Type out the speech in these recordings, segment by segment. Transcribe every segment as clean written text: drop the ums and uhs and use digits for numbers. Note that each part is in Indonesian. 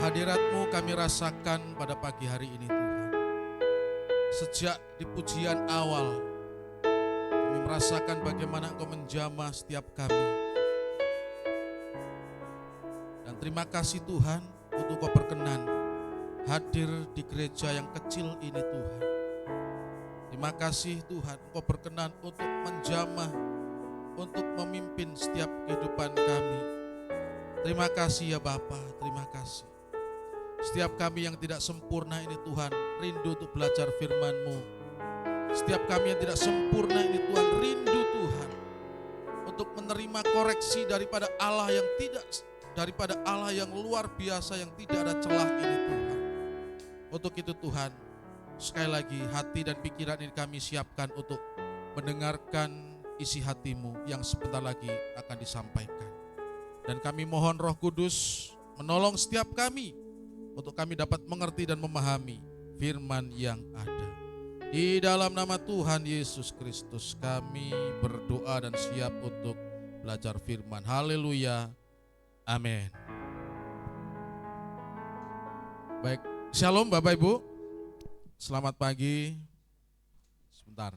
Hadirat-Mu kami rasakan pada pagi hari ini Tuhan. Sejak di pujian awal, kami merasakan bagaimana Engkau menjamah setiap kami. Dan terima kasih Tuhan untuk Kau berkenan hadir di gereja yang kecil ini Tuhan. Terima kasih Tuhan, Engkau berkenan untuk menjamah, untuk memimpin setiap kehidupan kami. Terima kasih ya Bapa, terima kasih. Setiap kami yang tidak sempurna ini Tuhan, rindu untuk belajar firman-Mu. Setiap kami yang tidak sempurna ini Tuhan, rindu Tuhan untuk menerima koreksi daripada Allah yang luar biasa, yang tidak ada celah ini Tuhan. Untuk itu Tuhan, sekali lagi hati dan pikiran ini kami siapkan untuk mendengarkan isi hati-Mu yang sebentar lagi akan disampaikan. Dan kami mohon Roh Kudus menolong setiap kami untuk kami dapat mengerti dan memahami firman yang ada. Di dalam nama Tuhan Yesus Kristus kami berdoa dan siap untuk belajar firman. Haleluya. Amin. Baik, shalom Bapak Ibu. Selamat pagi. Sebentar.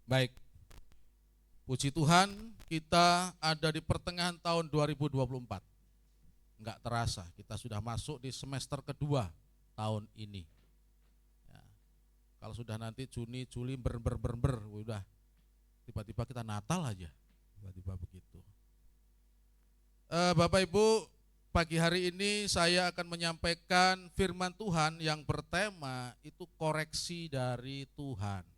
Baik, puji Tuhan kita ada di pertengahan tahun 2024. Enggak terasa, kita sudah masuk di semester kedua tahun ini. Ya, kalau sudah nanti Juni, Juli, udah tiba-tiba kita Natal aja, tiba-tiba begitu. Bapak Ibu, pagi hari ini saya akan menyampaikan firman Tuhan yang bertema itu koreksi dari Tuhan.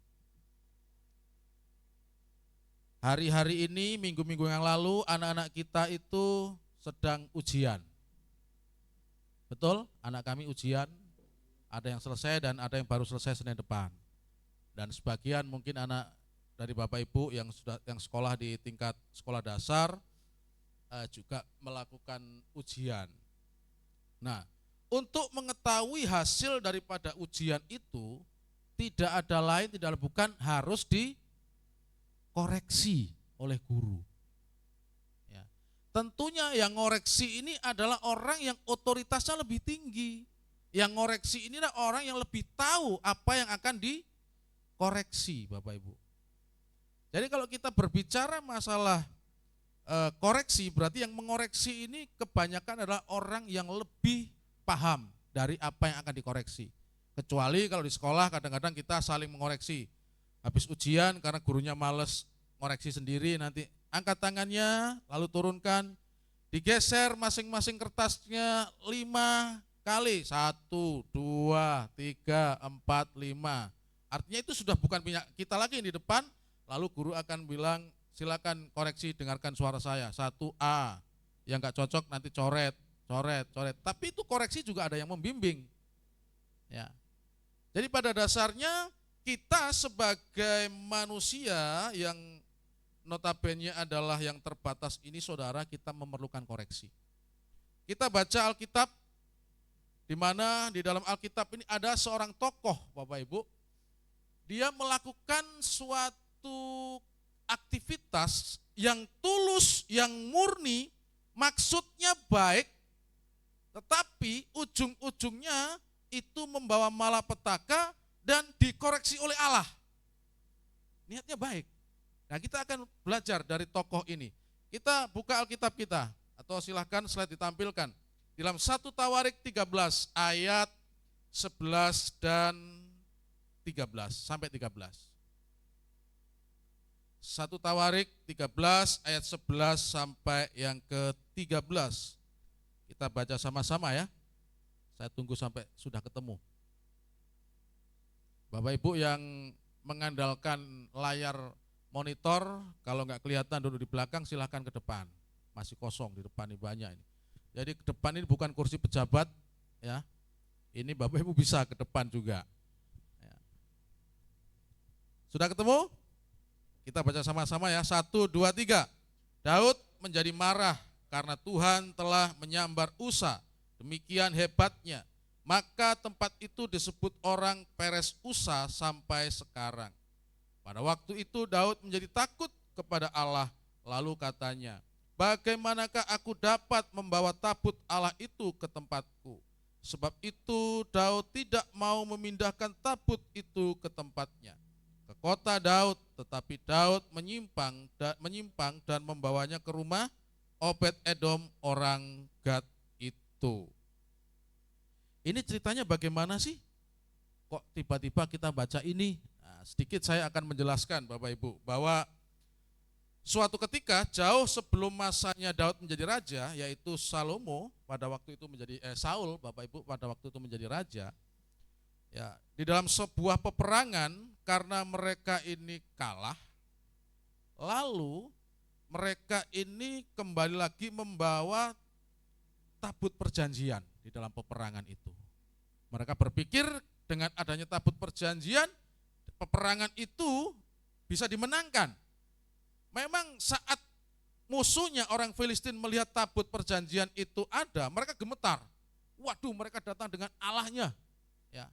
Hari-hari ini, minggu-minggu yang lalu, anak-anak kita itu sedang ujian. Betul? Anak kami ujian, ada yang selesai dan ada yang baru selesai Senin depan. Dan sebagian mungkin anak dari Bapak Ibu yang sekolah di tingkat sekolah dasar juga melakukan ujian. Nah, untuk mengetahui hasil daripada ujian itu, tidak ada lain, tidak bukan harus koreksi oleh guru. Ya. Tentunya yang ngoreksi ini adalah orang yang otoritasnya lebih tinggi. Yang ngoreksi ini adalah orang yang lebih tahu apa yang akan dikoreksi, Bapak Ibu. Jadi kalau kita berbicara masalah koreksi, berarti yang mengoreksi ini kebanyakan adalah orang yang lebih paham dari apa yang akan dikoreksi. Kecuali kalau di sekolah kadang-kadang kita saling mengoreksi. Habis ujian karena gurunya males ngoreksi sendiri, nanti angkat tangannya lalu turunkan, digeser masing-masing kertasnya 5 kali, 1, 2, 3, 4, 5. Artinya itu sudah bukan punya kita lagi di depan, lalu guru akan bilang silakan koreksi, dengarkan suara saya, 1A, yang gak cocok nanti coret. Tapi itu koreksi juga ada yang membimbing. Ya. Jadi pada dasarnya kita sebagai manusia yang notabene adalah yang terbatas ini, saudara, kita memerlukan koreksi. Kita baca Alkitab, di mana di dalam Alkitab ini ada seorang tokoh, Bapak Ibu, dia melakukan suatu aktivitas yang tulus, yang murni, maksudnya baik, tetapi ujung-ujungnya itu membawa malapetaka dan dikoreksi oleh Allah. Niatnya baik. Nah, kita akan belajar dari tokoh ini. Kita buka Alkitab kita, atau silahkan slide ditampilkan. Dalam 1 Tawarik 13 ayat 11 dan 13 sampai 13. 1 Tawarik 13 ayat 11 sampai yang ke-13. Kita baca sama-sama ya. Saya tunggu sampai sudah ketemu. Bapak Ibu yang mengandalkan layar monitor, kalau nggak kelihatan duduk di belakang silahkan ke depan. Masih kosong di depan ini banyak ini. Jadi ke depan ini bukan kursi pejabat ya. Ini Bapak Ibu bisa ke depan juga. Ya. Sudah ketemu? Kita baca sama-sama ya. 1, 2, 3. Daud menjadi marah karena Tuhan telah menyambar Usa. Demikian hebatnya. Maka tempat itu disebut orang Peres Usa sampai sekarang. Pada waktu itu Daud menjadi takut kepada Allah. Lalu katanya, bagaimanakah aku dapat membawa tabut Allah itu ke tempatku? Sebab itu Daud tidak mau memindahkan tabut itu ke tempatnya, ke kota Daud, tetapi Daud menyimpang dan membawanya ke rumah Obed-Edom orang Gad itu. Ini ceritanya bagaimana sih? Kok tiba-tiba kita baca ini? Nah, sedikit saya akan menjelaskan Bapak Ibu, bahwa suatu ketika jauh sebelum masanya Daud menjadi raja, yaitu Salomo pada waktu itu menjadi Saul, Bapak Ibu pada waktu itu menjadi raja. Ya, di dalam sebuah peperangan karena mereka ini kalah, lalu mereka ini kembali lagi membawa tabut perjanjian di dalam peperangan itu. Mereka berpikir dengan adanya tabut perjanjian, peperangan itu bisa dimenangkan. Memang saat musuhnya orang Filistin melihat tabut perjanjian itu ada, mereka gemetar. Waduh, mereka datang dengan Allahnya. Ya.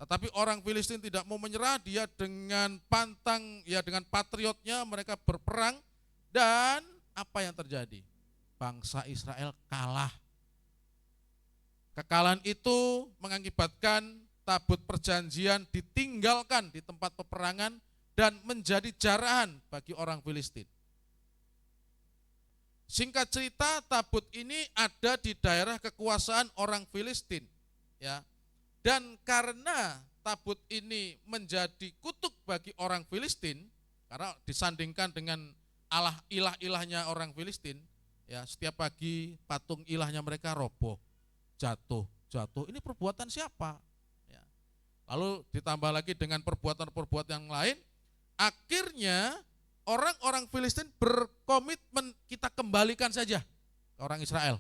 Tetapi orang Filistin tidak mau menyerah, dia dengan pantang, ya dengan patriotnya mereka berperang, dan apa yang terjadi? Bangsa Israel kalah. Kekalahan itu mengakibatkan tabut perjanjian ditinggalkan di tempat peperangan dan menjadi jarahan bagi orang Filistin. Singkat cerita, tabut ini ada di daerah kekuasaan orang Filistin, ya. Dan karena tabut ini menjadi kutuk bagi orang Filistin, karena disandingkan dengan Allah ilah-ilahnya orang Filistin, ya, setiap pagi patung ilahnya mereka roboh, jatuh. Ini perbuatan siapa? Ya. Lalu ditambah lagi dengan perbuatan-perbuatan yang lain. Akhirnya orang-orang Filistin berkomitmen, kita kembalikan saja ke orang Israel.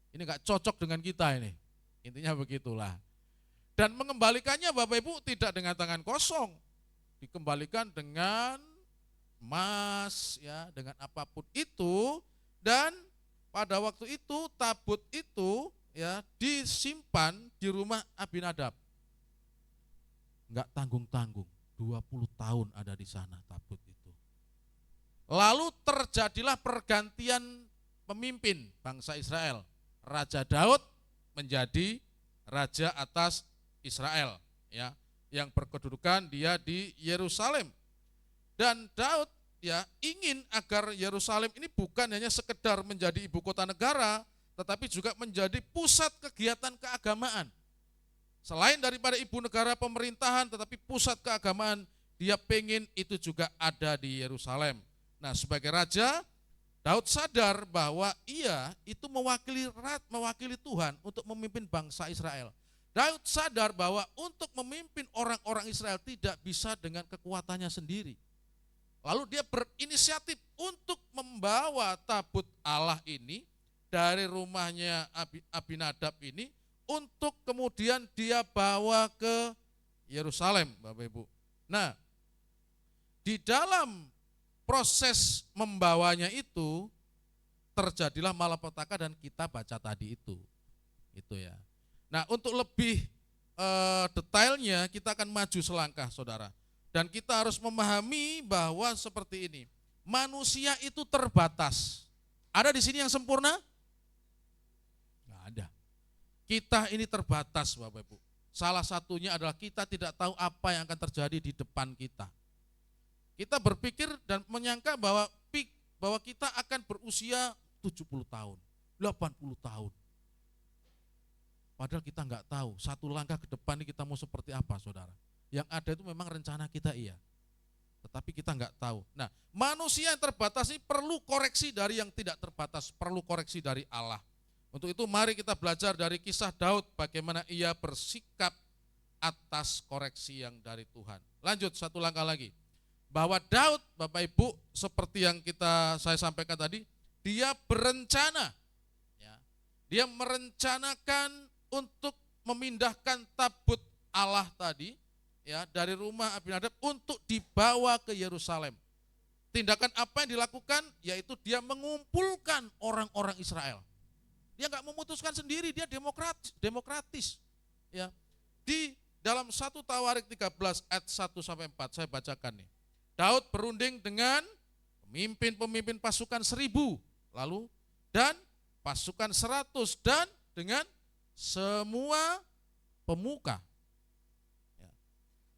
Ini gak cocok dengan kita ini. Intinya begitulah. Dan mengembalikannya Bapak Ibu tidak dengan tangan kosong. Dikembalikan dengan emas, ya, dengan apapun itu. Dan pada waktu itu tabut itu, ya, disimpan di rumah Abinadab. Enggak tanggung-tanggung. 20 tahun ada di sana tabut itu. Lalu terjadilah pergantian pemimpin bangsa Israel. Raja Daud menjadi raja atas Israel, ya, yang berkedudukan dia di Yerusalem. Dan Daud, ya, ingin agar Yerusalem ini bukan hanya sekedar menjadi ibu kota negara, tetapi juga menjadi pusat kegiatan keagamaan. Selain daripada ibu negara pemerintahan, tetapi pusat keagamaan, dia pengen itu juga ada di Yerusalem. Nah, sebagai raja, Daud sadar bahwa ia itu mewakili Tuhan untuk memimpin bangsa Israel. Daud sadar bahwa untuk memimpin orang-orang Israel tidak bisa dengan kekuatannya sendiri. Lalu dia berinisiatif untuk membawa tabut Allah ini dari rumahnya Abinadab ini, untuk kemudian dia bawa ke Yerusalem, Bapak Ibu. Nah, di dalam proses membawanya itu terjadilah malapetaka dan kita baca tadi itu ya. Nah, untuk lebih detailnya kita akan maju selangkah, Saudara. Dan kita harus memahami bahwa seperti ini, manusia itu terbatas. Ada di sini yang sempurna? Nggak ada. Kita ini terbatas, Bapak Ibu. Salah satunya adalah kita tidak tahu apa yang akan terjadi di depan kita. Kita berpikir dan menyangka bahwa kita akan berusia 70 tahun, 80 tahun. Padahal kita nggak tahu satu langkah ke depan ini kita mau seperti apa, Saudara. Yang ada itu memang rencana kita, iya. Tetapi kita nggak tahu. Nah, manusia yang terbatas ini perlu koreksi dari yang tidak terbatas, perlu koreksi dari Allah. Untuk itu mari kita belajar dari kisah Daud bagaimana ia bersikap atas koreksi yang dari Tuhan. Lanjut satu langkah lagi. Bahwa Daud, Bapak Ibu, seperti yang saya sampaikan tadi, dia berencana. Ya, dia merencanakan untuk memindahkan tabut Allah tadi ya dari rumah Abinadab untuk dibawa ke Yerusalem. Tindakan apa yang dilakukan? Yaitu dia mengumpulkan orang-orang Israel. Dia nggak memutuskan sendiri, dia demokratis. Ya. Di dalam 1 Tawarik 13 ayat 1 sampai 4 saya bacakan nih. Daud berunding dengan pemimpin pasukan 1000 lalu dan pasukan 100 dan dengan semua pemuka.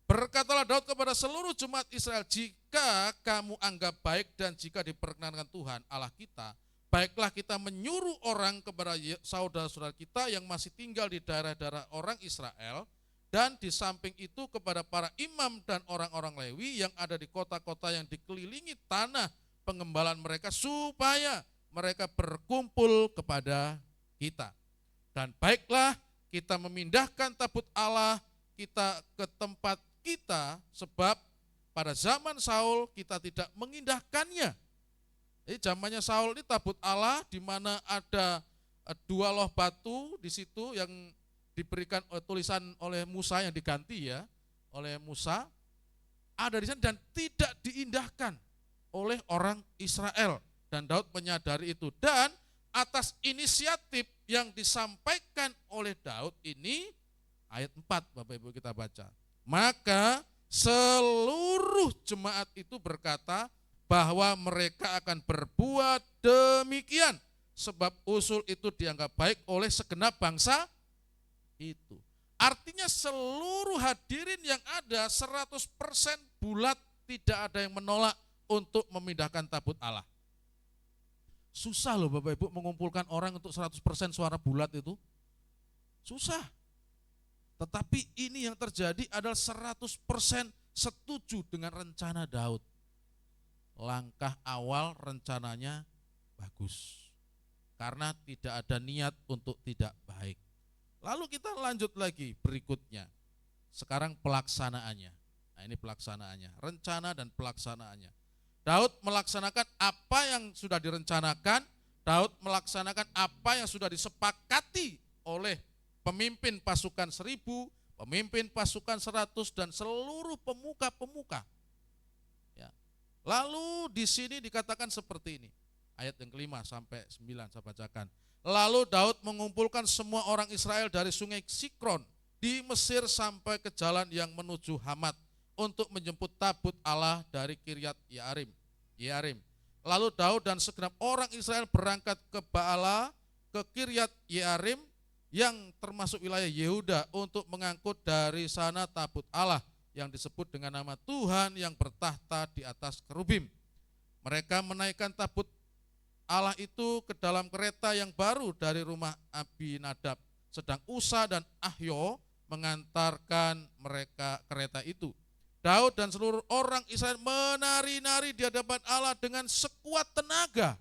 Berkatalah Daud kepada seluruh jemaat Israel, jika kamu anggap baik dan jika diperkenankan Tuhan Allah kita, baiklah kita menyuruh orang kepada saudara-saudara kita yang masih tinggal di daerah-daerah orang Israel, dan di samping itu kepada para imam dan orang-orang Lewi yang ada di kota-kota yang dikelilingi tanah pengembalaan mereka, supaya mereka berkumpul kepada kita. Dan baiklah kita memindahkan tabut Allah kita ke tempat kita, sebab pada zaman Saul kita tidak mengindahkannya. Jadi zamannya Saul ini tabut Allah di mana ada 2 loh batu di situ yang diberikan tulisan oleh Musa yang diganti ya oleh Musa, ada di sana dan tidak diindahkan oleh orang Israel, dan Daud menyadari itu. Dan atas inisiatif yang disampaikan oleh Daud ini, ayat 4 Bapak Ibu kita baca. Maka seluruh jemaat itu berkata bahwa mereka akan berbuat demikian, sebab usul itu dianggap baik oleh segenap bangsa itu. Artinya seluruh hadirin yang ada 100% bulat, tidak ada yang menolak untuk memindahkan tabut Allah. Susah loh Bapak Ibu mengumpulkan orang untuk 100% suara bulat itu. Susah. Tetapi ini yang terjadi adalah 100% setuju dengan rencana Daud. Langkah awal rencananya bagus, karena tidak ada niat untuk tidak baik. Lalu kita lanjut lagi berikutnya. Sekarang pelaksanaannya. Nah ini pelaksanaannya, rencana dan pelaksanaannya. Daud melaksanakan apa yang sudah direncanakan, Daud melaksanakan apa yang sudah disepakati oleh pemimpin pasukan 1000, pemimpin pasukan 100 dan seluruh pemuka-pemuka. Ya. Lalu di sini dikatakan seperti ini. Ayat yang ke-5 sampai 9 saya bacakan. Lalu Daud mengumpulkan semua orang Israel dari sungai Sikron di Mesir sampai ke jalan yang menuju Hamat untuk menjemput tabut Allah dari Kiryat Yearim. Lalu Daud dan segenap orang Israel berangkat ke Baala, ke Kiryat Yearim, yang termasuk wilayah Yehuda, untuk mengangkut dari sana tabut Allah yang disebut dengan nama Tuhan yang bertahta di atas kerubim. Mereka menaikkan tabut Allah itu ke dalam kereta yang baru dari rumah Abinadab, sedang Usa dan Ahyo mengantarkan mereka kereta itu. Daud dan seluruh orang Israel menari-nari di hadapan Allah dengan sekuat tenaga.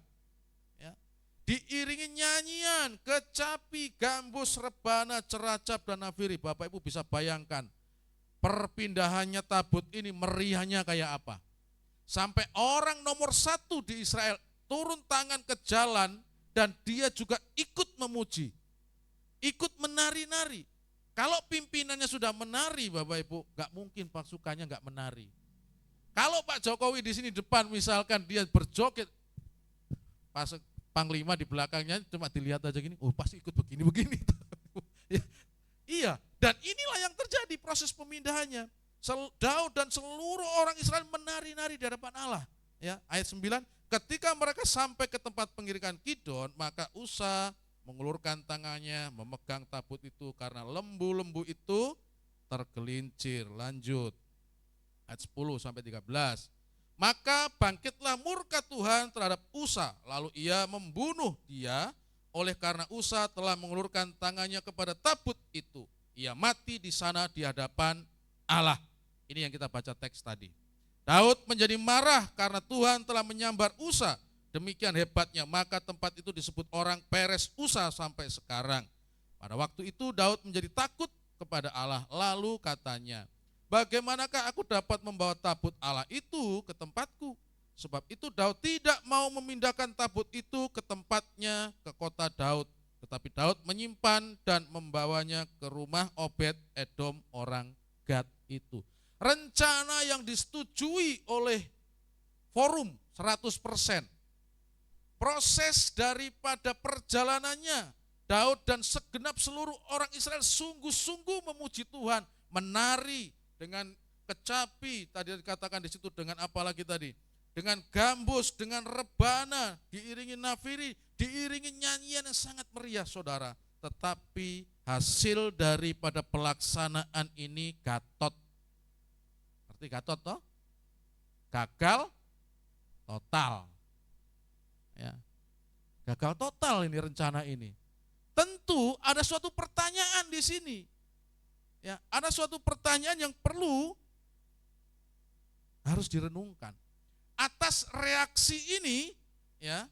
Diiringi nyanyian, kecapi, gambus, rebana, ceracap, dan nafiri. Bapak Ibu bisa bayangkan perpindahannya tabut ini meriahnya kayak apa. Sampai orang nomor 1 di Israel turun tangan ke jalan dan dia juga ikut memuji, ikut menari-nari. Kalau pimpinannya sudah menari Bapak Ibu, gak mungkin pasukannya gak menari. Kalau Pak Jokowi di sini depan misalkan dia berjoget, Panglima di belakangnya cuma dilihat aja gini, oh pasti ikut begini-begini. Iya, dan inilah yang terjadi proses pemindahannya. Daud dan seluruh orang Israel menari-nari di hadapan Allah. Ya, ayat 9, ketika mereka sampai ke tempat pengirikan Kidon, maka Usa mengulurkan tangannya memegang tabut itu karena lembu-lembu itu tergelincir. Lanjut, ayat 10 sampai 13. Maka bangkitlah murka Tuhan terhadap Usa, lalu ia membunuh dia, oleh karena Usa telah mengulurkan tangannya kepada tabut itu. Ia mati di sana di hadapan Allah. Ini yang kita baca teks tadi. Daud menjadi marah karena Tuhan telah menyambar Usa, demikian hebatnya, maka tempat itu disebut orang Peres Usa sampai sekarang. Pada waktu itu Daud menjadi takut kepada Allah, lalu katanya, bagaimanakah aku dapat membawa tabut Allah itu ke tempatku? Sebab itu Daud tidak mau memindahkan tabut itu ke tempatnya, ke kota Daud, Tetapi Daud menyimpan dan membawanya ke rumah Obed Edom orang Gad itu. Rencana yang disetujui oleh forum 100%. Proses daripada perjalanannya, Daud dan segenap seluruh orang Israel sungguh-sungguh memuji Tuhan, menari dengan kecapi, tadi dikatakan di situ dengan apa lagi tadi? Dengan gambus, dengan rebana, diiringi nafiri, diiringi nyanyian yang sangat meriah, saudara. Tetapi hasil daripada pelaksanaan ini gatot. Arti gatot toh? Gagal total. Ya. Gagal total ini rencana ini. Tentu ada suatu pertanyaan di sini. Ya, ada suatu pertanyaan yang perlu harus direnungkan. Atas reaksi ini, ya,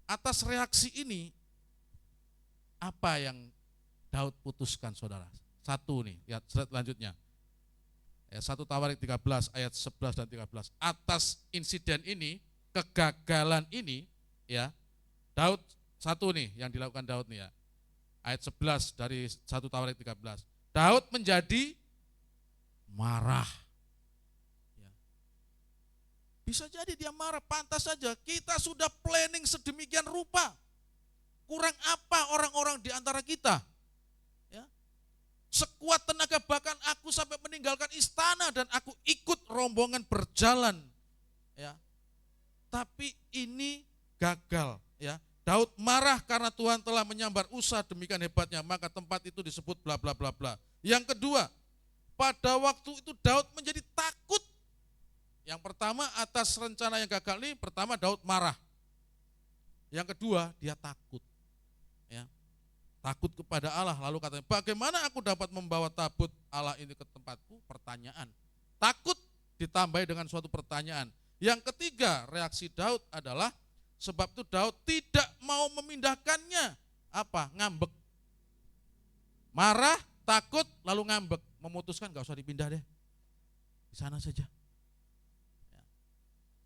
atas reaksi ini, apa yang Daud putuskan, saudara? Satu nih, lihat slide selanjutnya. 1 Tawarik 13 ayat 11 dan 13. Atas insiden ini, kegagalan ini, ya, Daud satu nih yang dilakukan Daud nih ya. Ayat 11 dari 1 Tawarik 13. Daud menjadi marah. Ya. Bisa jadi dia marah, pantas saja. Kita sudah planning sedemikian rupa. Kurang apa orang-orang di antara kita? Ya. Sekuat tenaga bahkan aku sampai meninggalkan istana dan aku ikut rombongan berjalan. Ya. Tapi ini gagal, ya. Daud marah karena Tuhan telah menyambar usaha demikian hebatnya, maka tempat itu disebut bla bla bla bla. Yang kedua, pada waktu itu Daud menjadi takut. Yang pertama atas rencana yang gagal ini, pertama Daud marah. Yang kedua, dia takut. Ya. Takut kepada Allah, lalu katanya, bagaimana aku dapat membawa tabut Allah ini ke tempatku? Pertanyaan. Takut ditambahi dengan suatu pertanyaan. Yang ketiga, reaksi Daud adalah sebab itu Daud tidak mau memindahkannya. Apa? Ngambek. Marah, takut, lalu ngambek. Memutuskan gak usah dipindah deh. Di sana saja.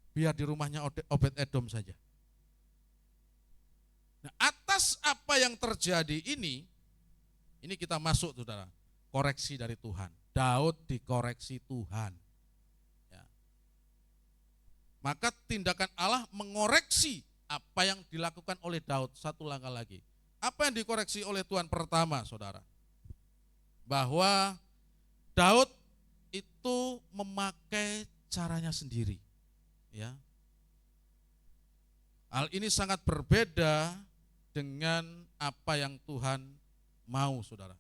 Biar di rumahnya Obed Edom saja. Nah, atas apa yang terjadi ini kita masuk, saudara. Koreksi dari Tuhan. Daud dikoreksi Tuhan. Maka tindakan Allah mengoreksi apa yang dilakukan oleh Daud satu langkah lagi. Apa yang dikoreksi oleh Tuhan pertama, saudara? Bahwa Daud itu memakai caranya sendiri. Ya. Hal ini sangat berbeda dengan apa yang Tuhan mau, saudara.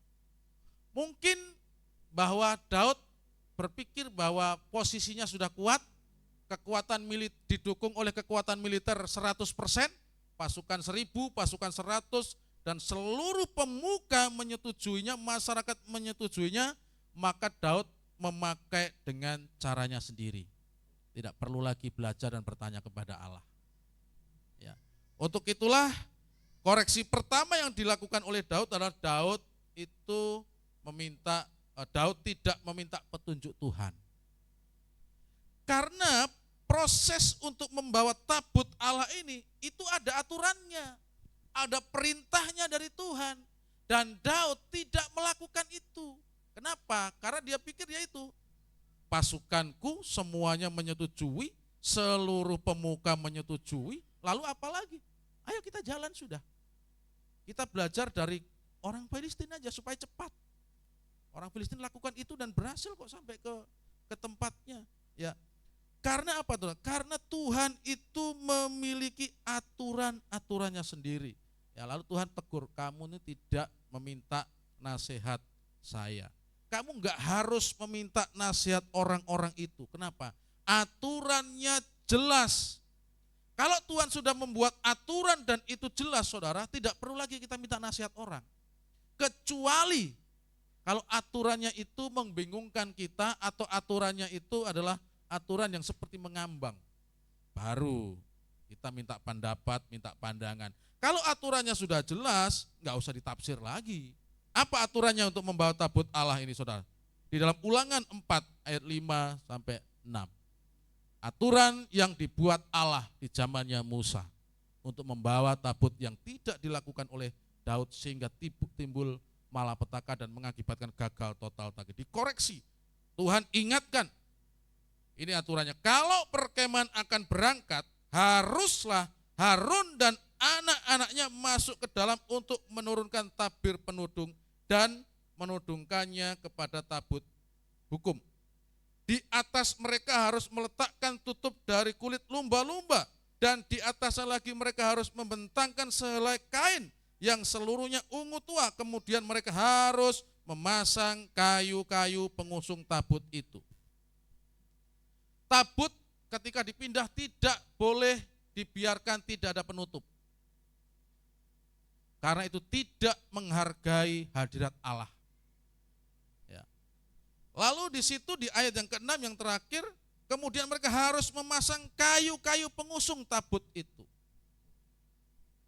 Mungkin bahwa Daud berpikir bahwa posisinya sudah kuat, kekuatan didukung oleh kekuatan militer 100%, pasukan 1000, pasukan 100, dan seluruh pemuka menyetujuinya, masyarakat menyetujuinya, maka Daud memakai dengan caranya sendiri. Tidak perlu lagi belajar dan bertanya kepada Allah. Ya. Untuk itulah koreksi pertama yang dilakukan oleh Daud adalah Daud tidak meminta petunjuk Tuhan. Karena proses untuk membawa tabut Allah ini, itu ada aturannya, ada perintahnya dari Tuhan. Dan Daud tidak melakukan itu. Kenapa? Karena dia pikir yaitu, pasukanku semuanya menyetujui, seluruh pemuka menyetujui, lalu apa lagi? Ayo kita jalan sudah. Kita belajar dari orang Filistin aja supaya cepat. Orang Filistin lakukan itu dan berhasil kok sampai ke tempatnya. Ya. Karena apa Tuhan? Karena Tuhan itu memiliki aturan-aturannya sendiri. Ya, lalu Tuhan tegur, kamu ini tidak meminta nasihat saya. Kamu enggak harus meminta nasihat orang-orang itu. Kenapa? Aturannya jelas. Kalau Tuhan sudah membuat aturan dan itu jelas, saudara, tidak perlu lagi kita minta nasihat orang. Kecuali kalau aturannya itu membingungkan kita atau aturannya itu adalah aturan yang seperti mengambang, baru kita minta pendapat, minta pandangan. Kalau aturannya sudah jelas, nggak usah ditafsir lagi. Apa aturannya untuk membawa tabut Allah ini, saudara? Di dalam Ulangan 4 ayat 5 sampai 6. Aturan yang dibuat Allah di zamannya Musa untuk membawa tabut yang tidak dilakukan oleh Daud sehingga timbul malapetaka dan mengakibatkan gagal total tadi. Dikoreksi. Tuhan ingatkan. Ini aturannya. Kalau perkemahan akan berangkat, haruslah Harun dan anak-anaknya masuk ke dalam untuk menurunkan tabir penudung dan menudungkannya kepada tabut hukum. Di atas mereka harus meletakkan tutup dari kulit lumba-lumba, dan di atasnya lagi mereka harus membentangkan sehelai kain yang seluruhnya ungu tua. Kemudian mereka harus memasang kayu-kayu pengusung tabut itu. Tabut ketika dipindah tidak boleh dibiarkan tidak ada penutup. Karena itu tidak menghargai hadirat Allah. Ya. Lalu di situ di ayat yang ke-6 yang terakhir, kemudian mereka harus memasang kayu-kayu pengusung tabut itu.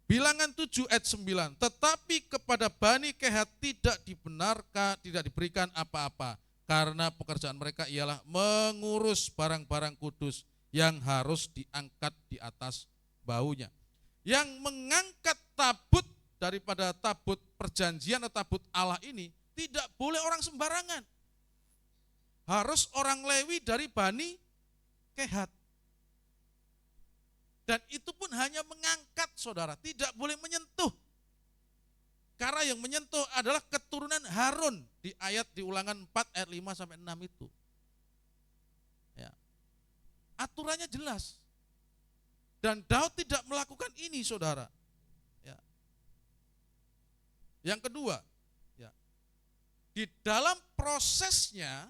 Bilangan 7 ayat 9, tetapi kepada Bani Kehat tidak diberikan apa-apa, karena pekerjaan mereka ialah mengurus barang-barang kudus yang harus diangkat di atas baunya. Yang mengangkat tabut daripada tabut perjanjian atau tabut Allah ini tidak boleh orang sembarangan. Harus orang Lewi dari Bani Kehat. Dan itu pun hanya mengangkat, saudara, tidak boleh menyentuh. Karena yang menyentuh adalah keturunan Harun di ayat di Ulangan 4 ayat 5 sampai 6 itu. Ya. Aturannya jelas. Dan Daud tidak melakukan ini, saudara. Ya. Yang kedua, ya, di dalam prosesnya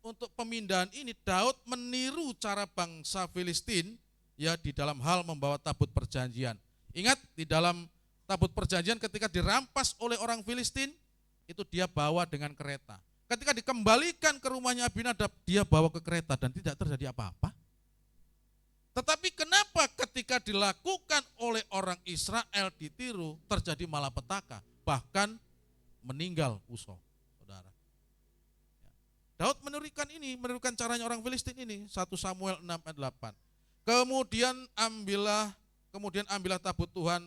untuk pemindahan ini Daud meniru cara bangsa Filistin, ya, di dalam hal membawa tabut perjanjian. Ingat, di dalam tabut perjanjian ketika dirampas oleh orang Filistin, itu dia bawa dengan kereta. Ketika dikembalikan ke rumahnya Abinadab, dia bawa ke kereta dan tidak terjadi apa-apa. Tetapi kenapa ketika dilakukan oleh orang Israel ditiru, terjadi malapetaka, bahkan meninggal Uso, saudara. Daud menirukan ini, menirukan caranya orang Filistin ini, 1 Samuel 6 ayat 8. Kemudian ambillah tabut Tuhan,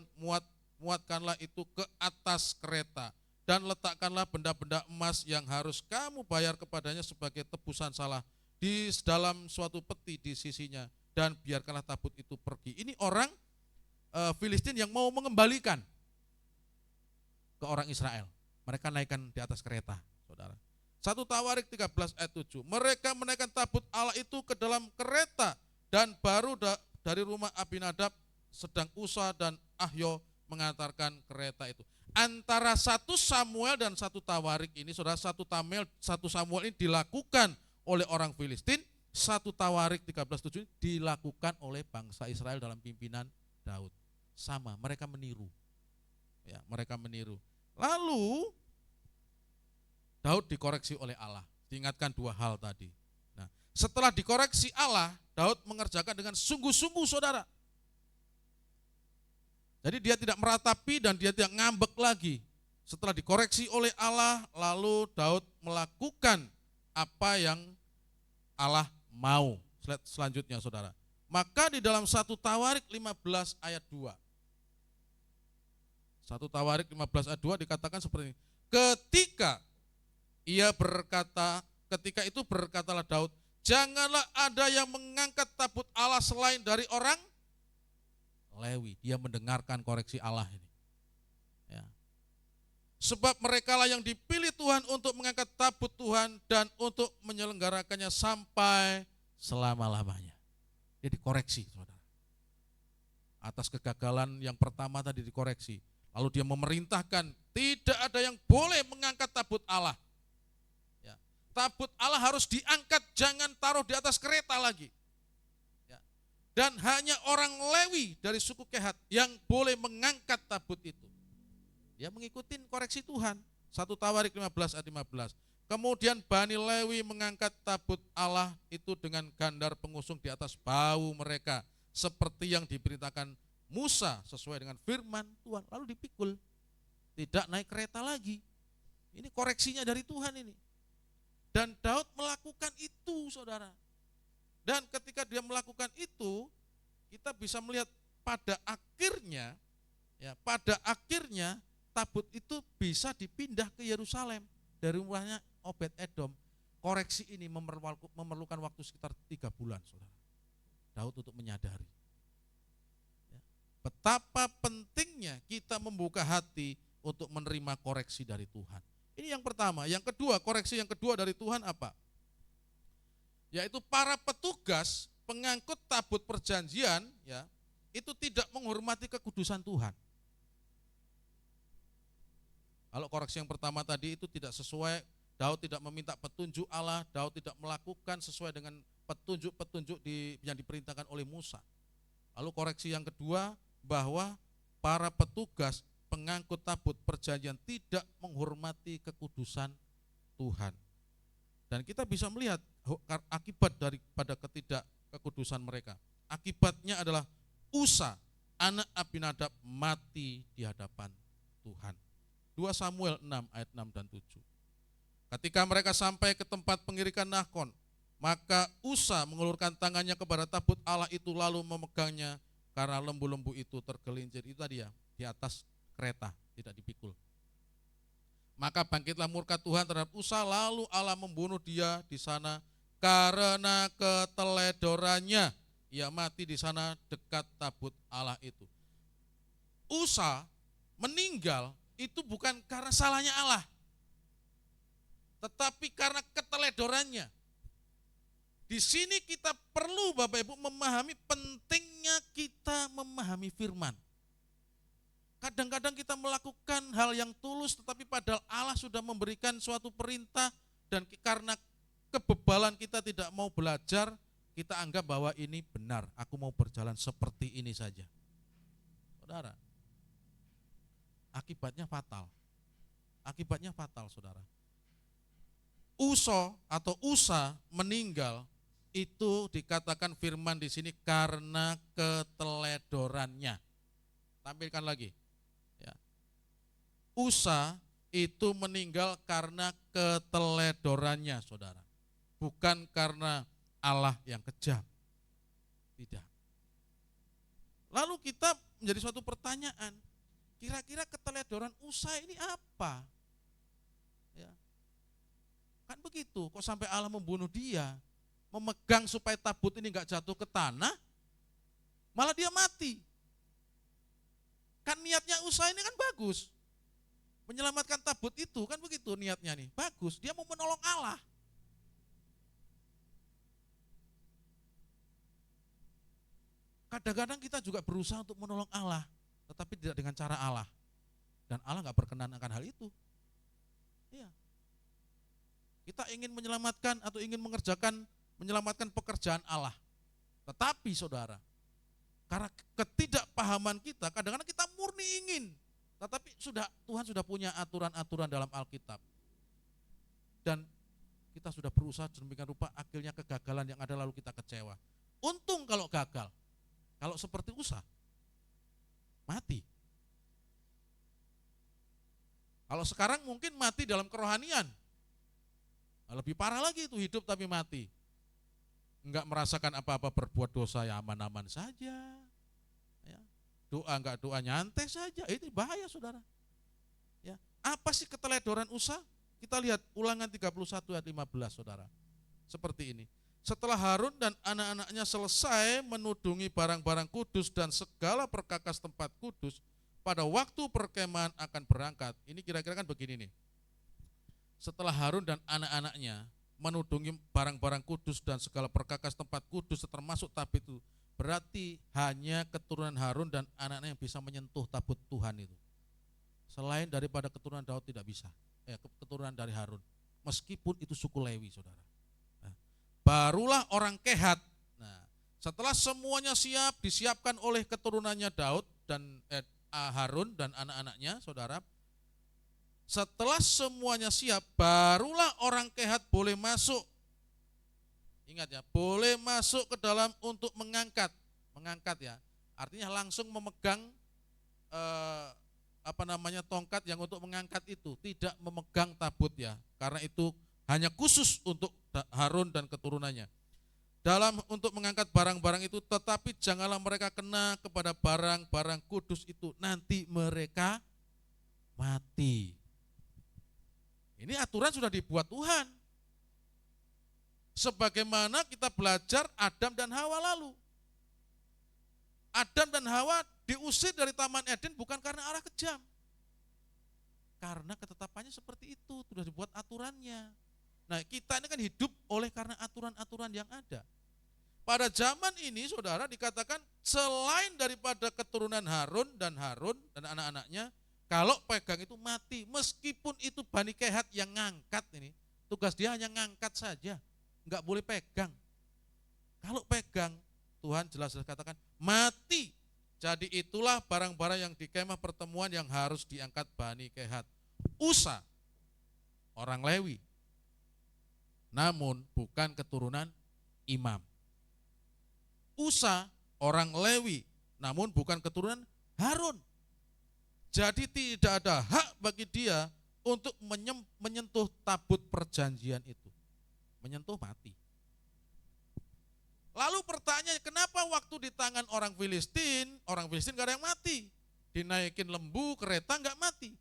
muatkanlah itu ke atas kereta, dan letakkanlah benda-benda emas yang harus kamu bayar kepadanya sebagai tebusan salah di dalam suatu peti di sisinya, dan biarkanlah tabut itu pergi. Ini orang Filistin yang mau mengembalikan ke orang Israel. Mereka naikkan di atas kereta, saudara. 1 Tawarik 13 ayat 7. Mereka menaikkan tabut Allah itu ke dalam kereta, dan baru dari rumah Abinadab sedang Usa dan Ahyo mengantarkan kereta itu. Antara 1 Samuel dan 1 Tawarik ini, saudara, 1 Samuel ini dilakukan oleh orang Filistin, 1 Tawarik 13:7 dilakukan oleh bangsa Israel dalam pimpinan Daud. Sama, mereka meniru. Ya, mereka meniru. Lalu Daud dikoreksi oleh Allah. Diingatkan 2 hal tadi. Nah, setelah dikoreksi Allah, Daud mengerjakan dengan sungguh-sungguh, saudara. Jadi dia tidak meratapi dan dia tidak ngambek lagi. Setelah dikoreksi oleh Allah, lalu Daud melakukan apa yang Allah mau. Slide selanjutnya, saudara. Maka di dalam 1 Tawarik 15 ayat 2. 1 Tawarik 15 ayat 2 dikatakan seperti ini. Ketika itu berkatalah Daud, janganlah ada yang mengangkat tabut Allah selain dari orang Lewi. Dia mendengarkan koreksi Allah ini. Ya. Sebab merekalah yang dipilih Tuhan untuk mengangkat tabut Tuhan dan untuk menyelenggarakannya sampai selama-lamanya. Dia dikoreksi, saudara. Atas kegagalan yang pertama tadi dikoreksi. Lalu dia memerintahkan tidak ada yang boleh mengangkat tabut Allah. Ya. Tabut Allah harus diangkat, jangan taruh di atas kereta lagi. Ya. Dan hanya orang Lewi dari suku Kehat yang boleh mengangkat tabut itu. Dia mengikuti koreksi Tuhan. 1 Tawarik 15 ayat 15. Kemudian Bani Lewi mengangkat tabut Allah itu dengan gandar pengusung di atas bahu mereka, seperti yang diberitakan Musa sesuai dengan firman Tuhan. Lalu dipikul, tidak naik kereta lagi. Ini koreksinya dari Tuhan ini. Dan Daud melakukan itu, saudara. Dan ketika dia melakukan itu, kita bisa melihat pada akhirnya tabut itu bisa dipindah ke Yerusalem dari rumahnya Obed Edom. Koreksi ini memerlukan waktu sekitar 3 bulan, saudara. Daud untuk menyadari. Betapa pentingnya kita membuka hati untuk menerima koreksi dari Tuhan. Ini yang pertama. Yang kedua, koreksi yang kedua dari Tuhan apa? Yaitu para petugas pengangkut tabut perjanjian, ya, itu tidak menghormati kekudusan Tuhan. Kalau koreksi yang pertama tadi itu tidak sesuai, Daud tidak meminta petunjuk Allah, Daud tidak melakukan sesuai dengan petunjuk-petunjuk yang diperintahkan oleh Musa. Lalu koreksi yang kedua, bahwa para petugas pengangkut tabut perjanjian tidak menghormati kekudusan Tuhan. Dan kita bisa melihat akibat daripada ketidakkekudusan mereka. Akibatnya adalah Usa, anak Abinadab, mati di hadapan Tuhan. 2 Samuel 6 ayat 6 dan 7. Ketika mereka sampai ke tempat pengirikan Nakon, maka Usa mengulurkan tangannya kepada tabut Allah itu lalu memegangnya karena lembu-lembu itu tergelincir. Itu tadi ya, di atas kereta, tidak dipikul. Maka bangkitlah murka Tuhan terhadap Usa, lalu Allah membunuh dia di sana karena keteledorannya. Ia mati di sana dekat tabut Allah itu. Usa meninggal itu bukan karena salahnya Allah, tetapi karena keteledorannya. Di sini kita perlu Bapak Ibu memahami pentingnya kita memahami firman. Kadang-kadang kita melakukan hal yang tulus tetapi padahal Allah sudah memberikan suatu perintah dan karena kebebalan kita tidak mau belajar, kita anggap bahwa ini benar, aku mau berjalan seperti ini saja. Saudara, akibatnya fatal. Akibatnya fatal, saudara. Usa meninggal itu dikatakan firman di sini karena keteledorannya. Tampilkan lagi. Ya. Usa itu meninggal karena keteledorannya, saudara. Bukan karena Allah yang kejam. Tidak. Lalu kita menjadi suatu pertanyaan, kira-kira keteledoran Usa ini apa? Ya. Kan begitu, kok sampai Allah membunuh dia, memegang supaya tabut ini enggak jatuh ke tanah, malah dia mati. Kan niatnya Usa ini kan bagus, menyelamatkan tabut itu, kan begitu niatnya nih, bagus, dia mau menolong Allah. Kadang-kadang kita juga berusaha untuk menolong Allah, tetapi tidak dengan cara Allah. Dan Allah enggak berkenan akan hal itu. Iya. Kita ingin menyelamatkan atau ingin menyelamatkan pekerjaan Allah. Tetapi saudara, karena ketidakpahaman kita, kadang-kadang kita murni ingin, tetapi Tuhan sudah punya aturan-aturan dalam Alkitab. Dan kita sudah berusaha sedemikian rupa, akhirnya kegagalan yang ada lalu kita kecewa. Untung kalau gagal, kalau seperti Usa, mati. Kalau sekarang mungkin mati dalam kerohanian. Lebih parah lagi itu, hidup tapi mati. Enggak merasakan apa-apa, berbuat dosa ya aman-aman saja. Ya. Doa nyantai saja. Itu bahaya, saudara. Ya. Apa sih keteledoran Usa? Kita lihat Ulangan 31 ayat 15, saudara. Seperti ini. Setelah Harun dan anak-anaknya selesai menudungi barang-barang kudus dan segala perkakas tempat kudus, pada waktu perkemahan akan berangkat. Ini kira-kira kan begini nih. Setelah Harun dan anak-anaknya menudungi barang-barang kudus dan segala perkakas tempat kudus termasuk tabut itu, berarti hanya keturunan Harun dan anak-anaknya yang bisa menyentuh tabut Tuhan itu. Selain daripada keturunan Daud tidak bisa. Keturunan dari Harun. Meskipun itu suku Lewi, saudara. Barulah orang Kehat. Nah, setelah semuanya siap, disiapkan oleh keturunannya Daud dan Harun dan anak-anaknya, saudara. Setelah semuanya siap, barulah orang Kehat boleh masuk. Ingat ya, boleh masuk ke dalam untuk mengangkat ya. Artinya langsung memegang tongkat yang untuk mengangkat itu, tidak memegang tabut ya. Karena itu hanya khusus untuk Harun dan keturunannya. Untuk mengangkat barang-barang itu, tetapi janganlah mereka kena kepada barang-barang kudus itu, nanti mereka mati. Ini aturan sudah dibuat Tuhan. Sebagaimana kita belajar Adam dan Hawa lalu. Adam dan Hawa diusir dari Taman Eden bukan karena arah kejam. Karena ketetapannya seperti itu, sudah dibuat aturannya. Nah, kita ini kan hidup oleh karena aturan-aturan yang ada. Pada zaman ini, saudara, dikatakan selain daripada keturunan Harun dan anak-anaknya, kalau pegang itu mati. Meskipun itu Bani Kehat yang ngangkat ini, tugas dia hanya ngangkat saja, enggak boleh pegang. Kalau pegang, Tuhan jelas-jelas katakan mati. Jadi itulah barang-barang yang di kemah pertemuan yang harus diangkat Bani Kehat. Usa, orang Lewi, namun bukan keturunan imam. Usa, orang Lewi, namun bukan keturunan Harun. Jadi tidak ada hak bagi dia untuk menyentuh tabut perjanjian itu. Menyentuh mati. Lalu pertanyaannya, kenapa waktu di tangan orang Filistin gak ada yang mati? Dinaikin lembu, kereta gak mati.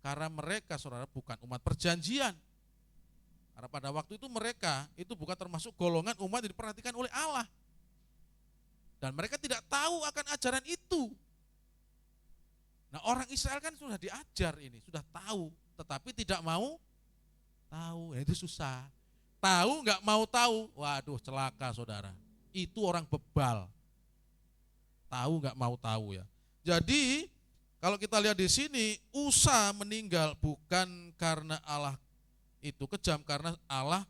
Karena mereka, saudara, bukan umat perjanjian. Karena pada waktu itu mereka, itu bukan termasuk golongan umat yang diperhatikan oleh Allah. Dan mereka tidak tahu akan ajaran itu. Nah, orang Israel kan sudah diajar ini, sudah tahu, tetapi tidak mau tahu. Itu susah. Tahu nggak mau tahu, waduh celaka saudara. Itu orang bebal. Tahu nggak mau tahu ya. Jadi kalau kita lihat di sini, Usa meninggal bukan karena Allah itu kejam, karena Allah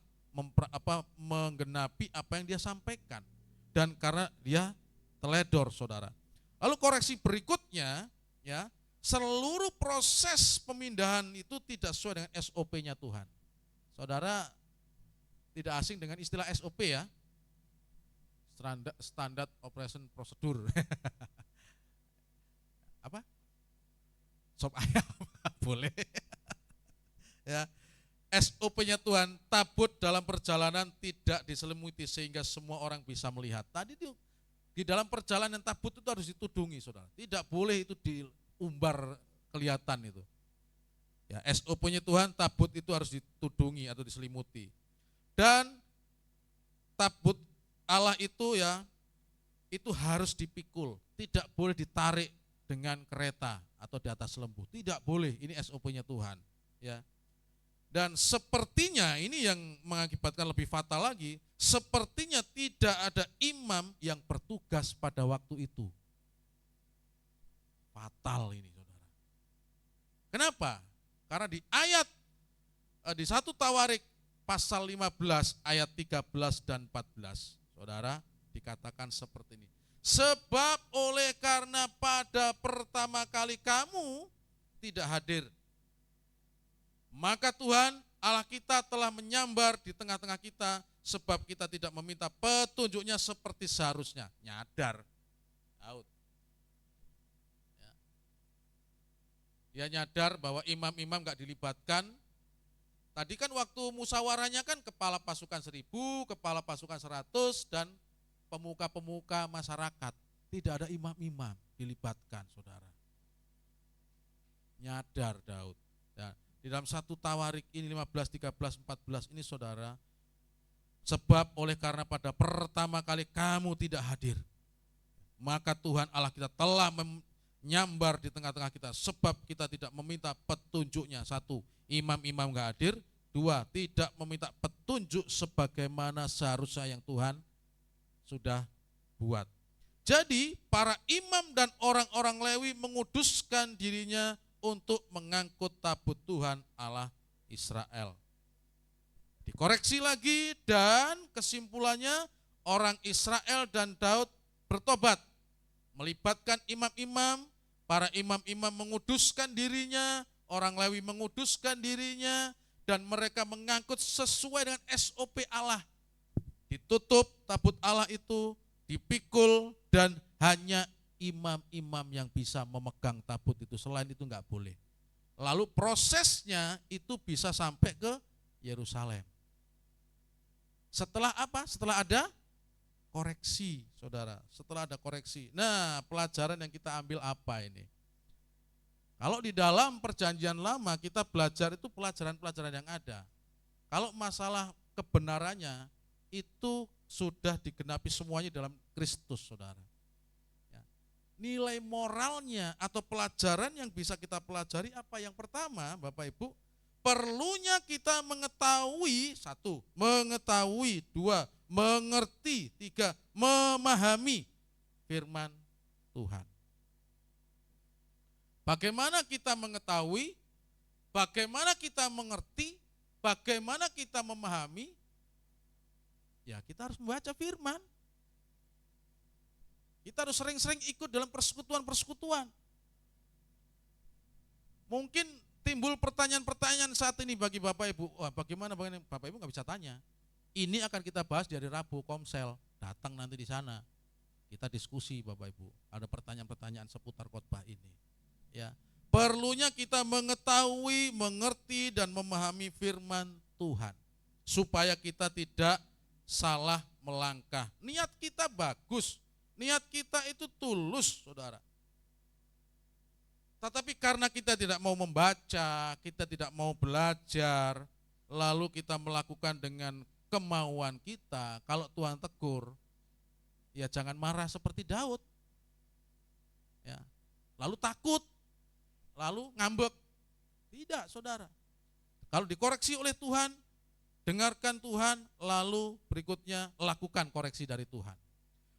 menggenapi apa yang dia sampaikan dan karena dia teledor, saudara. Lalu koreksi berikutnya, ya, seluruh proses pemindahan itu tidak sesuai dengan SOP-nya Tuhan. Saudara tidak asing dengan istilah SOP ya, Standard Operation Procedure. Apa? Sop ayam, boleh. Ya, SOP-nya Tuhan, tabut dalam perjalanan tidak diselimuti sehingga semua orang bisa melihat. Tadi itu di dalam perjalanan tabut itu harus ditudungi, saudara. Tidak boleh itu diumbar kelihatan itu. Ya, SOP-nya Tuhan, tabut itu harus ditudungi atau diselimuti. Dan tabut Allah itu ya, itu harus dipikul, tidak boleh ditarik dengan kereta atau di atas lembu, tidak boleh. Ini SOP-nya Tuhan, ya. Dan sepertinya ini yang mengakibatkan lebih fatal lagi, sepertinya tidak ada imam yang bertugas pada waktu itu. Fatal ini, saudara. Kenapa? Karena di ayat di 1 Tawarik pasal 15 ayat 13 dan 14, saudara, dikatakan seperti ini. Sebab oleh karena pada pertama kali kamu tidak hadir, maka Tuhan Allah kita telah menyambar di tengah-tengah kita, sebab kita tidak meminta petunjuknya seperti seharusnya. Nyadar. Out. Ya. Dia nyadar bahwa imam-imam gak dilibatkan. Tadi kan waktu musyawarahnya kan kepala pasukan 1000, kepala pasukan 100, dan pemuka-pemuka masyarakat. Tidak ada imam-imam dilibatkan, saudara. Nyadar Daud. Ya, di dalam 1 Tawarik ini 15, 13, 14 ini, saudara, sebab oleh karena pada pertama kali kamu tidak hadir, maka Tuhan Allah kita telah menyambar di tengah-tengah kita, sebab kita tidak meminta petunjuknya. 1, imam-imam gak hadir. 2, tidak meminta petunjuk sebagaimana seharusnya yang Tuhan sudah buat. Jadi para imam dan orang-orang Lewi menguduskan dirinya untuk mengangkut tabut Tuhan Allah Israel. Dikoreksi lagi dan kesimpulannya orang Israel dan Daud bertobat, melibatkan imam-imam, para imam-imam menguduskan dirinya, orang Lewi menguduskan dirinya, dan mereka mengangkut sesuai dengan SOP Allah. Ditutup tabut Allah itu, dipikul, dan hanya imam-imam yang bisa memegang tabut itu. Selain itu enggak boleh. Lalu prosesnya itu bisa sampai ke Yerusalem. Setelah apa? Setelah ada koreksi, saudara. Setelah ada koreksi. Nah, pelajaran yang kita ambil apa ini? Kalau di dalam perjanjian lama kita belajar itu pelajaran-pelajaran yang ada. Kalau masalah kebenarannya itu sudah digenapi semuanya dalam Kristus, saudara. Ya. Nilai moralnya atau pelajaran yang bisa kita pelajari apa? Yang pertama, Bapak Ibu, perlunya kita mengetahui, satu, mengetahui, dua, mengerti, tiga, memahami firman Tuhan. Bagaimana kita mengetahui, bagaimana kita mengerti, bagaimana kita memahami, ya kita harus membaca firman. Kita harus sering-sering ikut dalam persekutuan-persekutuan. Mungkin timbul pertanyaan-pertanyaan saat ini bagi Bapak Ibu, wah bagaimana Bapak Ibu nggak bisa tanya. Ini akan kita bahas di hari Rabu Komsel, datang nanti di sana. Kita diskusi Bapak Ibu, ada pertanyaan-pertanyaan seputar khotbah ini. Ya, perlunya kita mengetahui, mengerti dan memahami firman Tuhan supaya kita tidak salah melangkah. Niat kita bagus, niat kita itu tulus, saudara. Tetapi karena kita tidak mau membaca, kita tidak mau belajar, lalu kita melakukan dengan kemauan kita, kalau Tuhan tegur, ya jangan marah seperti Daud. Ya, lalu takut, lalu ngambek. Tidak, saudara. Kalau dikoreksi oleh Tuhan, dengarkan Tuhan, lalu berikutnya lakukan koreksi dari Tuhan.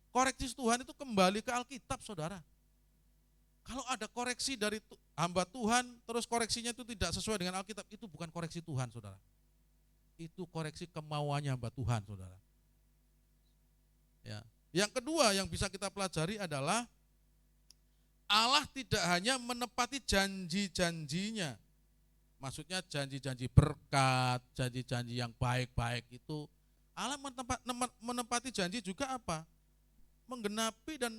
Koreksi Tuhan itu kembali ke Alkitab, saudara. Kalau ada koreksi dari hamba Tuhan, terus koreksinya itu tidak sesuai dengan Alkitab, itu bukan koreksi Tuhan, saudara. Itu koreksi kemauannya hamba Tuhan, saudara. Ya. Yang kedua yang bisa kita pelajari adalah Allah tidak hanya menepati janji-janjinya, maksudnya janji-janji berkat, janji-janji yang baik-baik itu. Allah menepati janji juga apa? Menggenapi dan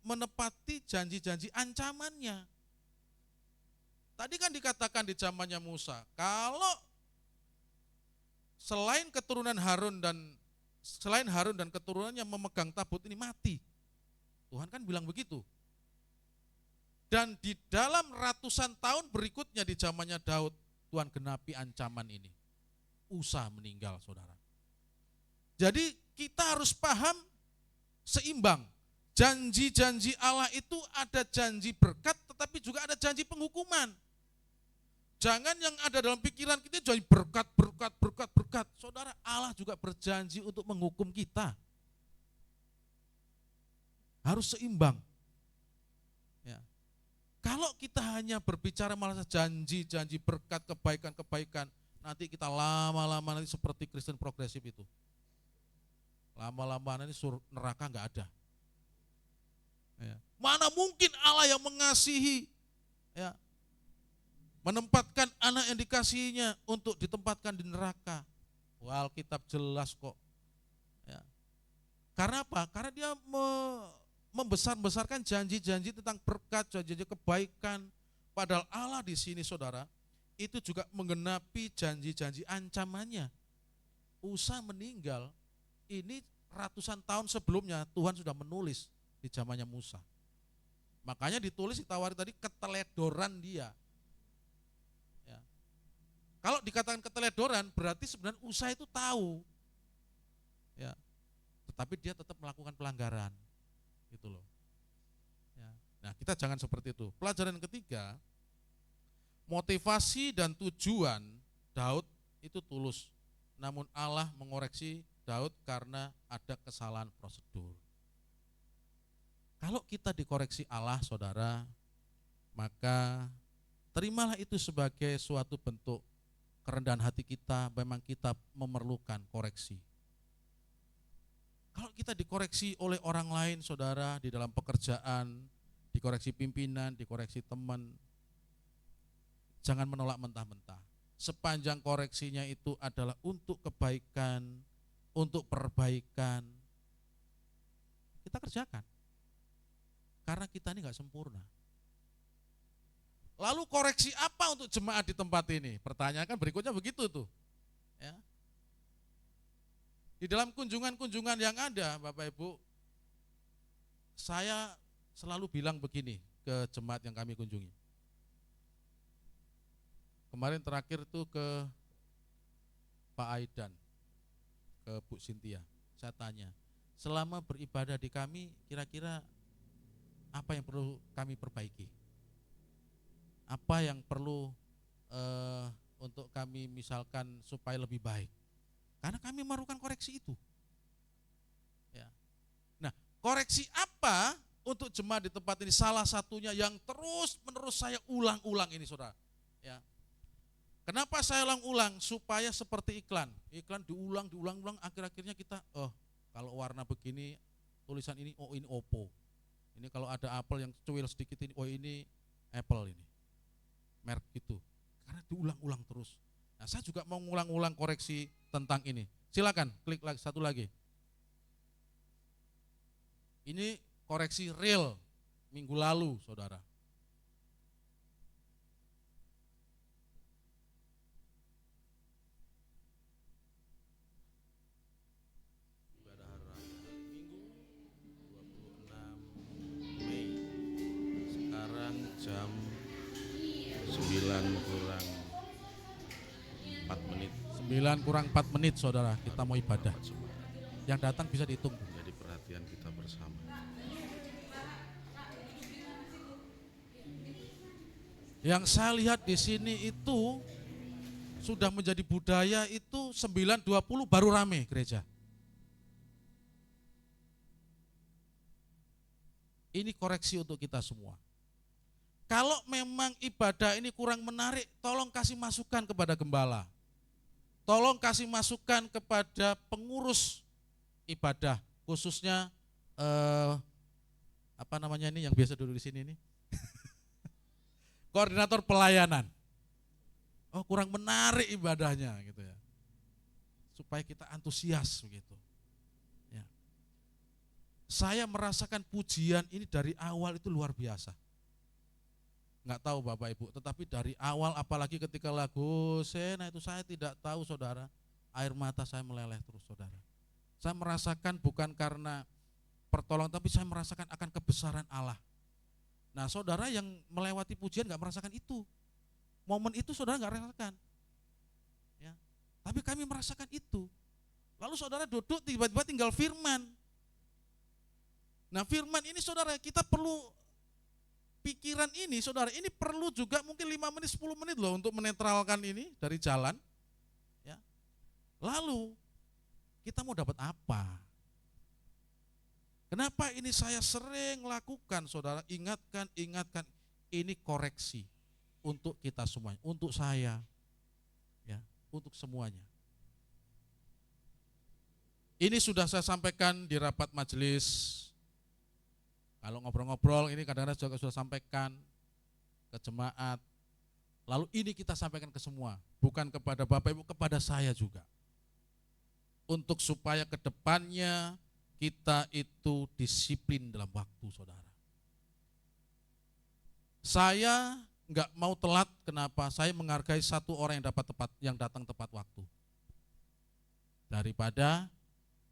menepati janji-janji ancamannya. Tadi kan dikatakan di zamannya Musa, kalau selain Harun dan keturunannya memegang tabut ini mati. Tuhan kan bilang begitu. Dan di dalam ratusan tahun berikutnya di zamannya Daud, Tuhan genapi ancaman ini. Usa meninggal, saudara. Jadi kita harus paham seimbang. Janji-janji Allah itu ada janji berkat, tetapi juga ada janji penghukuman. Jangan yang ada dalam pikiran kita janji berkat. Saudara, Allah juga berjanji untuk menghukum kita. Harus seimbang. Ya. Kalau kita hanya berbicara malah janji berkat, kebaikan, nanti kita lama-lama nanti seperti Kristen progresif itu. Lama-lama nanti neraka nggak ada. Ya. Mana mungkin Allah yang mengasihi, ya, menempatkan anak yang dikasihinya untuk ditempatkan di neraka. Wah, Alkitab jelas kok. Ya. Karena apa? Karena dia membesar-besarkan janji-janji tentang berkat, janji-janji kebaikan. Padahal Allah di sini, saudara, itu juga menggenapi janji-janji ancamannya. Usa meninggal, ini ratusan tahun sebelumnya Tuhan sudah menulis di zamannya Musa. Makanya ditulis, ditawari tadi keteledoran dia. Ya. Kalau dikatakan keteledoran, berarti sebenarnya Usa itu tahu. Ya. Tetapi dia tetap melakukan pelanggaran. Gitu loh. Ya. Nah, kita jangan seperti itu. Pelajaran ketiga, motivasi dan tujuan Daud itu tulus. Namun Allah mengoreksi Daud karena ada kesalahan prosedur. Kalau kita dikoreksi Allah, saudara, maka terimalah itu sebagai suatu bentuk kerendahan hati kita, memang kita memerlukan koreksi. Kalau kita dikoreksi oleh orang lain, saudara, di dalam pekerjaan, dikoreksi pimpinan, dikoreksi teman, jangan menolak mentah-mentah. Sepanjang koreksinya itu adalah untuk kebaikan, untuk perbaikan, kita kerjakan. Karena kita ini gak sempurna. Lalu koreksi apa untuk jemaat di tempat ini? Pertanyaan kan berikutnya begitu tuh. Ya. Di dalam kunjungan-kunjungan yang ada, Bapak Ibu, saya selalu bilang begini ke jemaat yang kami kunjungi. kemarin terakhir tuh ke Pak Aidan, ke Bu Cynthia, saya tanya, selama beribadah di kami kira-kira apa yang perlu kami perbaiki? Apa yang perlu untuk kami misalkan supaya lebih baik? Karena kami memerlukan koreksi itu. Ya. Nah, koreksi apa untuk jemaat di tempat ini? Salah satunya yang terus menerus saya ulang-ulang ini, saudara. Ya. Kenapa saya ulang-ulang? Supaya seperti iklan. Iklan diulang-ulang, akhir-akhirnya kita, kalau warna begini, tulisan ini, ini Oppo. Ini kalau ada Apple yang cuil sedikit ini, ini Apple ini. Merek gitu. Karena diulang-ulang terus. Nah, saya juga mau ngulang-ulang koreksi tentang ini. Silakan, klik lagi, satu lagi. Ini koreksi real minggu lalu, saudara. Ibadah raya Minggu 26 Mei. Sekarang jam 9 kurang 4 menit. 9 kurang 4 menit, saudara, kita mau ibadah. Yang datang bisa dihitung. Jadi perhatian kita bersama. Yang saya lihat di sini itu sudah menjadi budaya itu 9.20 baru rame gereja. Ini koreksi untuk kita semua. Kalau memang ibadah ini kurang menarik, tolong kasih masukan kepada gembala. Tolong kasih masukan kepada pengurus ibadah, khususnya apa namanya ini yang biasa duduk di sini ini, koordinator pelayanan. Kurang menarik ibadahnya gitu ya, supaya kita antusias begitu. Ya. Saya merasakan pujian ini dari awal itu luar biasa. Nggak tahu Bapak Ibu, tetapi dari awal apalagi ketika lagu Sena itu saya tidak tahu, saudara, air mata saya meleleh terus, saudara. Saya merasakan bukan karena pertolongan, tapi saya merasakan akan kebesaran Allah. Nah, saudara yang melewati pujian nggak merasakan itu. Momen itu saudara nggak rasakan. Ya. Tapi kami merasakan itu. Lalu saudara duduk tiba-tiba tinggal firman. Nah, firman ini saudara kita perlu pikiran ini, saudara, ini perlu juga mungkin 5 menit, 10 menit loh untuk menetralkan ini dari jalan. Ya. Lalu, kita mau dapat apa? Kenapa ini saya sering lakukan, saudara? Ingatkan, ini koreksi untuk kita semuanya, untuk saya, ya, untuk semuanya. Ini sudah saya sampaikan di rapat majelis. Kalau ngobrol-ngobrol ini kadang-kadang juga sudah sampaikan ke jemaat. Lalu ini kita sampaikan ke semua, bukan kepada Bapak Ibu, kepada saya juga. Untuk supaya ke depannya kita itu disiplin dalam waktu, saudara. Saya enggak mau telat, kenapa? Saya menghargai satu orang yang datang tepat waktu. Daripada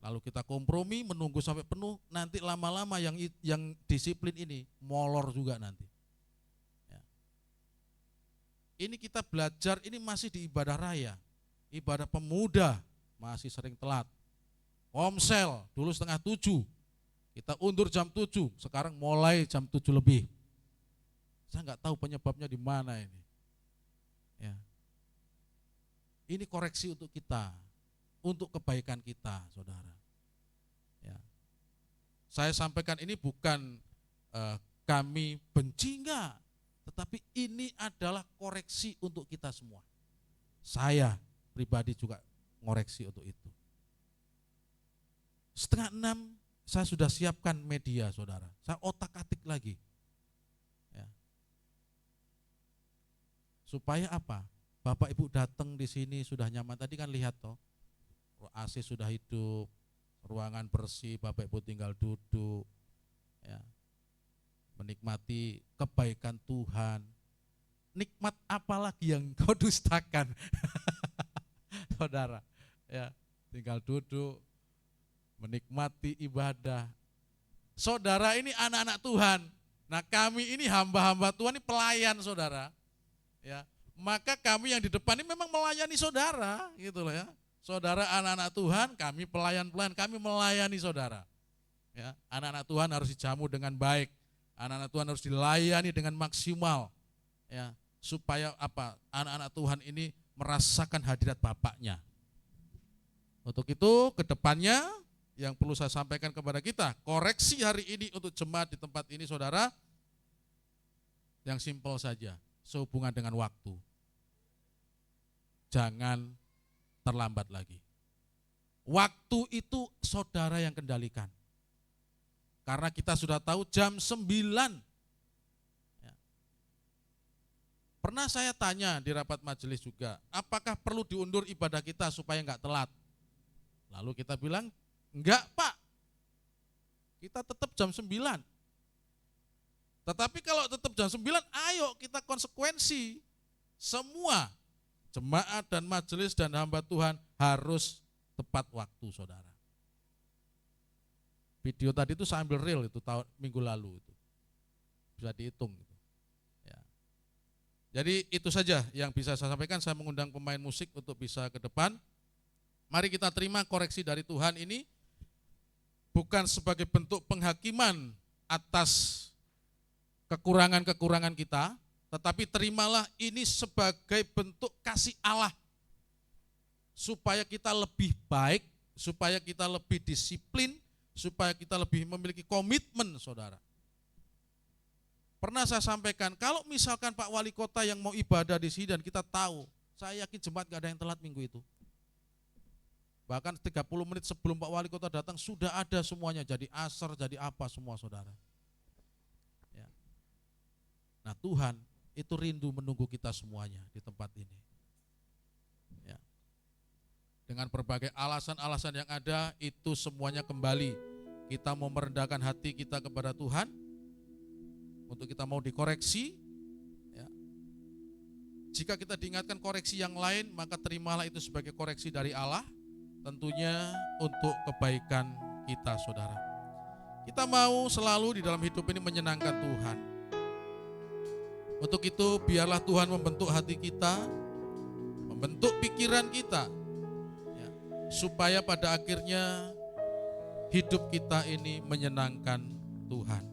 lalu kita kompromi menunggu sampai penuh, nanti lama-lama yang disiplin ini molor juga nanti. Ya. Ini kita belajar, ini masih di ibadah raya, ibadah pemuda masih sering telat. Komsel dulu 6:30, kita undur jam 7, sekarang mulai jam 7 lebih. Saya nggak tahu penyebabnya di mana ini. Ya. Ini koreksi untuk kita, untuk kebaikan kita, saudara. Ya. Saya sampaikan ini bukan kami benci, enggak, tetapi ini adalah koreksi untuk kita semua. Saya pribadi juga ngoreksi untuk itu. 5:30 saya sudah siapkan media, saudara. Saya otak-atik lagi. Ya. Supaya apa? Bapak Ibu datang di sini sudah nyaman. Tadi kan lihat toh, AC sudah hidup, ruangan bersih, Bapak Ibu tinggal duduk, ya, menikmati kebaikan Tuhan. Nikmat apa lagi yang kau dustakan? Saudara, ya, tinggal duduk, menikmati ibadah. Saudara ini anak-anak Tuhan. Nah, kami ini hamba-hamba Tuhan, ini pelayan, saudara. Ya, Maka kami yang di depan ini memang melayani saudara, gitu loh ya. Saudara anak-anak Tuhan, kami pelayan-pelayan, kami melayani saudara. Ya, anak-anak Tuhan harus dijamu dengan baik, anak-anak Tuhan harus dilayani dengan maksimal, ya, supaya apa? Anak-anak Tuhan ini merasakan hadirat Bapaknya. Untuk itu, ke depannya yang perlu saya sampaikan kepada kita, koreksi hari ini untuk jemaat di tempat ini, saudara, yang simpel saja, sehubungan dengan waktu. Jangan terlambat lagi. Waktu itu saudara yang kendalikan. Karena kita sudah tahu jam 9. Ya. Pernah saya tanya di rapat majelis juga, apakah perlu diundur ibadah kita supaya enggak telat? Lalu kita bilang, enggak Pak, kita tetap jam 9. Tetapi kalau tetap jam 9, ayo kita konsekuensi. Semua jemaat dan majelis dan hamba Tuhan harus tepat waktu, saudara. Video tadi itu saya ambil real itu minggu lalu itu. Bisa dihitung gitu. Ya. Jadi itu saja yang bisa saya sampaikan. Saya mengundang pemain musik untuk bisa ke depan. Mari kita terima koreksi dari Tuhan ini bukan sebagai bentuk penghakiman atas kekurangan-kekurangan kita, tetapi terimalah ini sebagai bentuk kasih Allah supaya kita lebih baik, supaya kita lebih disiplin, supaya kita lebih memiliki komitmen, saudara. Pernah saya sampaikan, kalau misalkan Pak Wali Kota yang mau ibadah di sini dan kita tahu, saya yakin jemaat gak ada yang telat minggu itu. Bahkan 30 menit sebelum Pak Wali Kota datang sudah ada semuanya, jadi asar, jadi apa semua, saudara. Ya. Nah, Tuhan itu rindu menunggu kita semuanya di tempat ini. Ya. Dengan berbagai alasan-alasan yang ada, itu semuanya kembali. Kita mau merendahkan hati kita kepada Tuhan, untuk kita mau dikoreksi. Ya. Jika kita diingatkan koreksi yang lain, maka terimalah itu sebagai koreksi dari Allah, tentunya untuk kebaikan kita, saudara. Kita mau selalu di dalam hidup ini menyenangkan Tuhan. Untuk itu biarlah Tuhan membentuk hati kita, membentuk pikiran kita, ya, supaya pada akhirnya hidup kita ini menyenangkan Tuhan.